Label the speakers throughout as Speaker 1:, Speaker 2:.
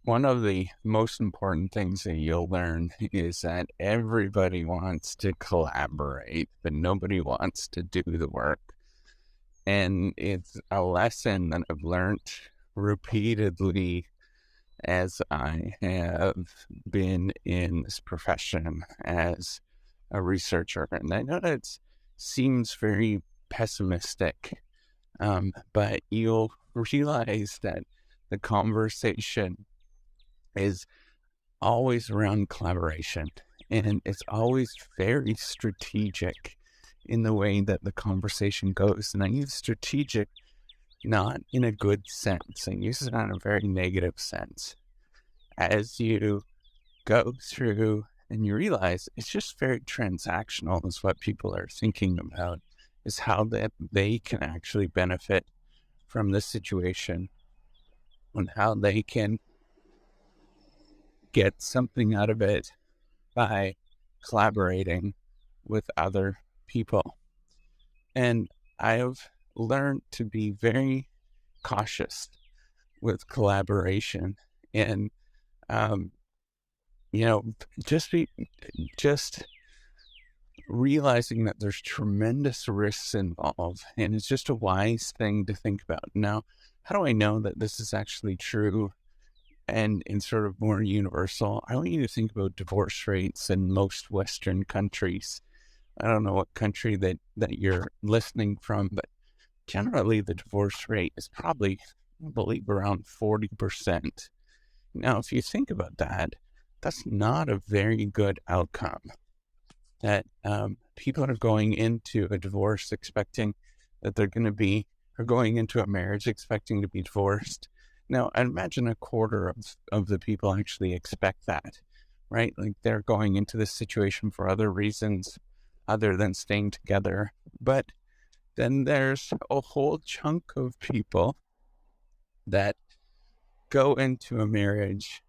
Speaker 1: One of the most important things that you'll learn is that everybody wants to collaborate, but nobody wants to do the work. And it's a lesson that I've learned repeatedly as I have been in this profession as a researcher. And I know that it seems very pessimistic, but you'll realize that the conversation is always around collaboration, and it's always very strategic in the way that the conversation goes. And I use strategic not in a good sense, I use it in a very negative sense. As you go through and you realize it's just very transactional, is what people are thinking about, is how that they can actually benefit from this situation and how they can get something out of it by collaborating with other people. And I've learned to be very cautious with collaboration and, um, you know, just be, just realizing that there's tremendous risks involved, and it's just a wise thing to think about. Now, how do I know that this is actually true and sort of more universal? I want you to think about divorce rates in most Western countries. I don't know what country that you're listening from, but generally the divorce rate is probably, I believe, around 40%. Now, if you think about that, that's not a very good outcome. That people are going into a divorce expecting that they're going to be, or going into a marriage expecting to be divorced. Now, I imagine a quarter of the people actually expect that, right? Like they're going into this situation for other reasons other than staying together. But then there's a whole chunk of people that go into a marriage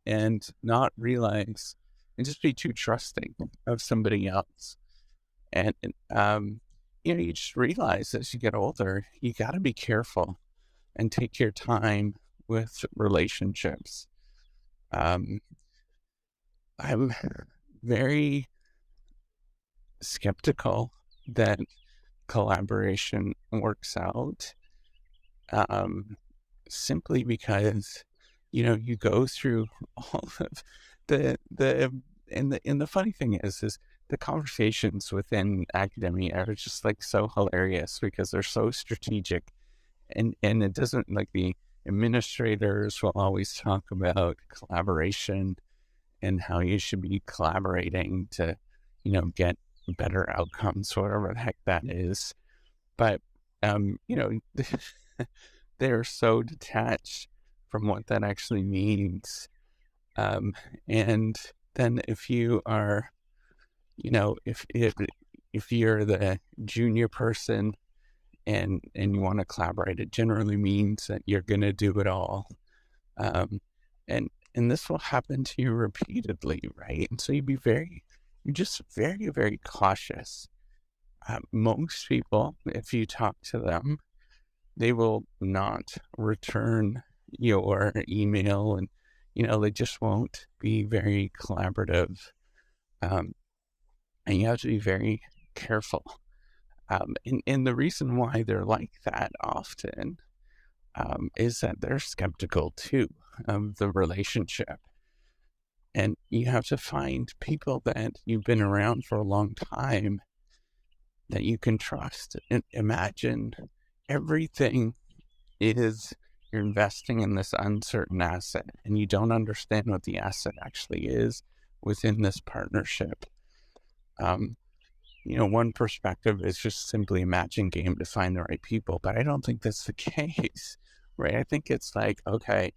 Speaker 1: and not realize and just be too trusting of somebody else. And, you just realize as you get older, you got to be careful and take your time with relationships. Um, I'm very skeptical that collaboration works out, um, simply because, you go through all of and the funny thing is the conversations within academia are just like so hilarious because they're so strategic, and it doesn't, like, the administrators will always talk about collaboration and how you should be collaborating to, get better outcomes, whatever the heck that is. But, they're so detached from what that actually means. And then if you are, if you're the junior person and you want to collaborate, it generally means that you're going to do it all. Um, and this will happen to you repeatedly, right? And so you're just very, very cautious. Most people, if you talk to them, they will not return your email, and, they just won't be very collaborative. Um, and you have to be very careful. And the reason why they're like that often, is that they're skeptical too of the relationship. And you have to find people that you've been around for a long time that you can trust. And imagine everything is you're investing in this uncertain asset and you don't understand what the asset actually is within this partnership. Um, one perspective is just simply a matching game to find the right people, but I don't think that's the case, right? I think it's like, okay,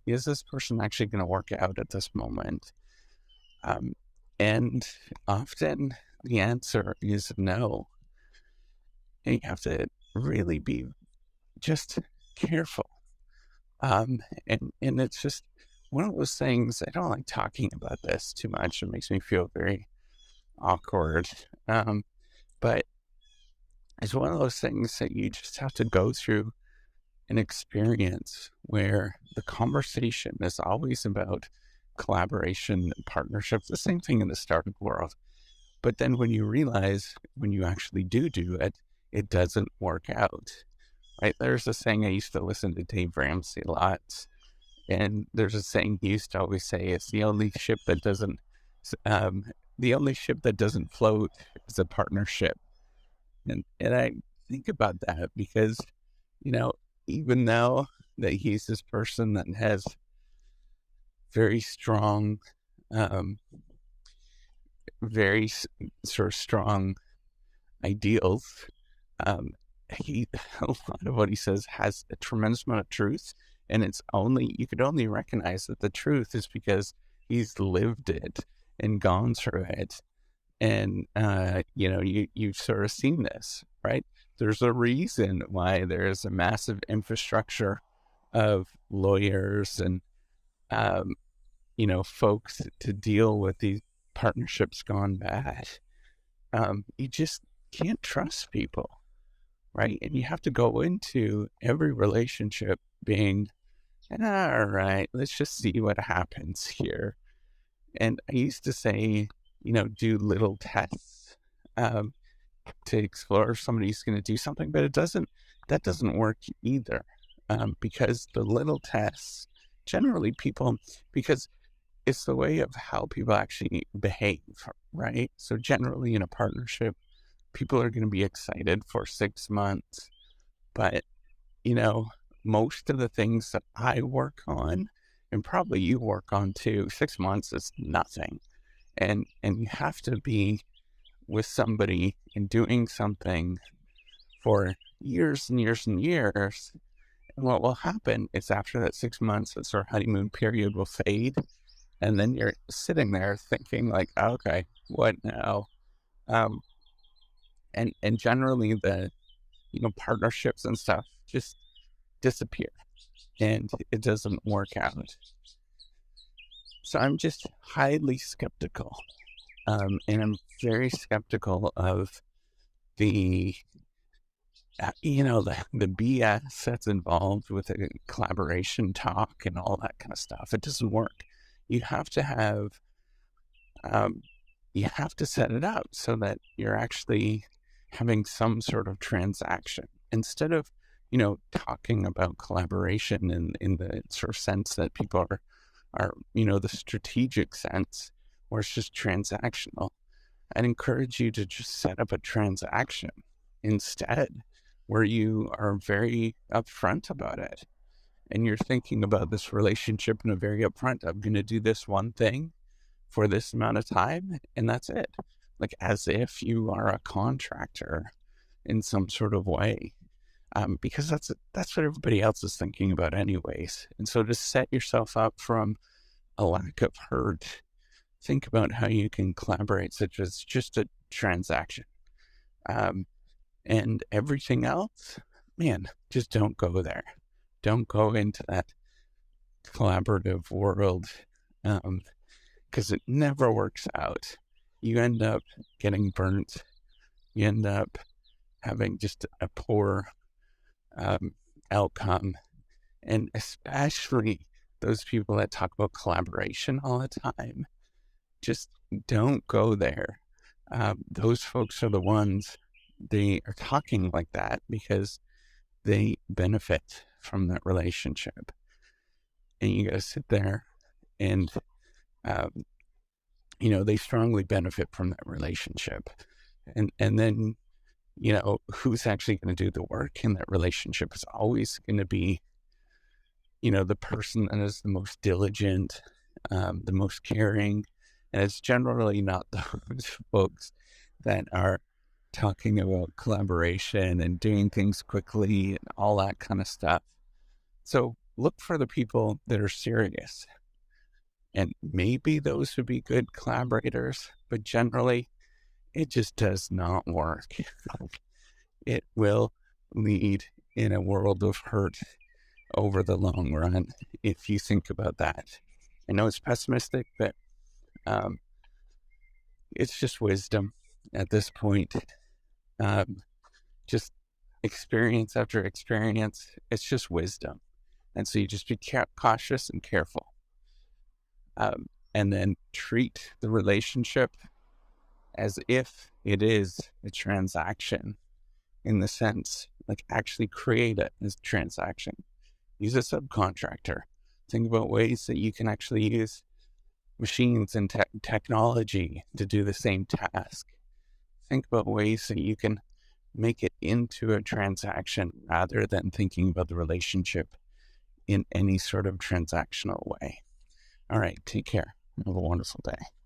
Speaker 1: is this person actually going to work out at this moment? And often the answer is no. And you have to really be just careful. And it's just one of those things, I don't like talking about this too much. It makes me feel very awkward. But it's one of those things that you just have to go through an experience where the conversation is always about collaboration and partnership, the same thing in the startup world. But then when you realize when you actually do it, it doesn't work out, right? There's a saying I used to listen to Dave Ramsey a lot. And there's a saying he used to always say, it's um, the only ship that doesn't float is a partnership. And I think about that because, you know, even though that he's this person that has very strong, um, very sort of strong ideals, um, he a lot of what he says has a tremendous amount of truth, and you could only recognize that the truth is because he's lived it and gone through it, and you've sort of seen this, right? There's a reason why there's a massive infrastructure of lawyers and folks to deal with these partnerships gone bad. You just can't trust people, right? And you have to go into every relationship being, all right, let's just see what happens here. And I used to say, do little tests to explore if somebody's going to do something, but that doesn't work either, because the little tests, generally because it's the way of how people actually behave, right? So generally in a partnership, people are going to be excited for 6 months, but most of the things that I work on, and probably you work on too, 6 months is nothing. And you have to be with somebody and doing something for years and years and years. And what will happen is after that 6 months, that sort of honeymoon period will fade. And then you're sitting there thinking like, okay, what now? And generally the, partnerships and stuff just disappear and it doesn't work out. So I'm just highly skeptical. And I'm very skeptical of the the BS that's involved with a collaboration talk and all that kind of stuff. It doesn't work. You have to have, you have to set it up so that you're actually having some sort of transaction instead of, talking about collaboration in the sort of sense that people are, the strategic sense where it's just transactional. I'd encourage you to just set up a transaction instead, where you are very upfront about it. And you're thinking about this relationship in a very upfront, I'm going to do this one thing for this amount of time, and that's it. Like as if you are a contractor in some sort of way. Because that's what everybody else is thinking about anyways. And so to set yourself up from a lack of hurt, think about how you can collaborate such as just a transaction. And everything else, man, just don't go there. Don't go into that collaborative world, because it never works out. You end up getting burnt. You end up having just a poor outcome. And especially those people that talk about collaboration all the time, just don't go there. Those folks are the ones, they are talking like that because they benefit from that relationship. And you got to sit there and, they strongly benefit from that relationship. And then, who's actually going to do the work in that relationship is always going to be, the person that is the most diligent, the most caring. And it's generally not those folks that are talking about collaboration and doing things quickly and all that kind of stuff. So look for the people that are serious. And maybe those would be good collaborators, but generally it just does not work. It will lead in a world of hurt over the long run if you think about that. I know it's pessimistic, but it's just wisdom at this point. Just experience after experience, it's just wisdom. And so you just be cautious and careful. And then treat the relationship as if it is a transaction, in the sense, like actually create it as a transaction. Use a subcontractor. Think about ways that you can actually use machines and technology to do the same task. Think about ways that you can make it into a transaction rather than thinking about the relationship in any sort of transactional way. All right, take care. Have a wonderful day.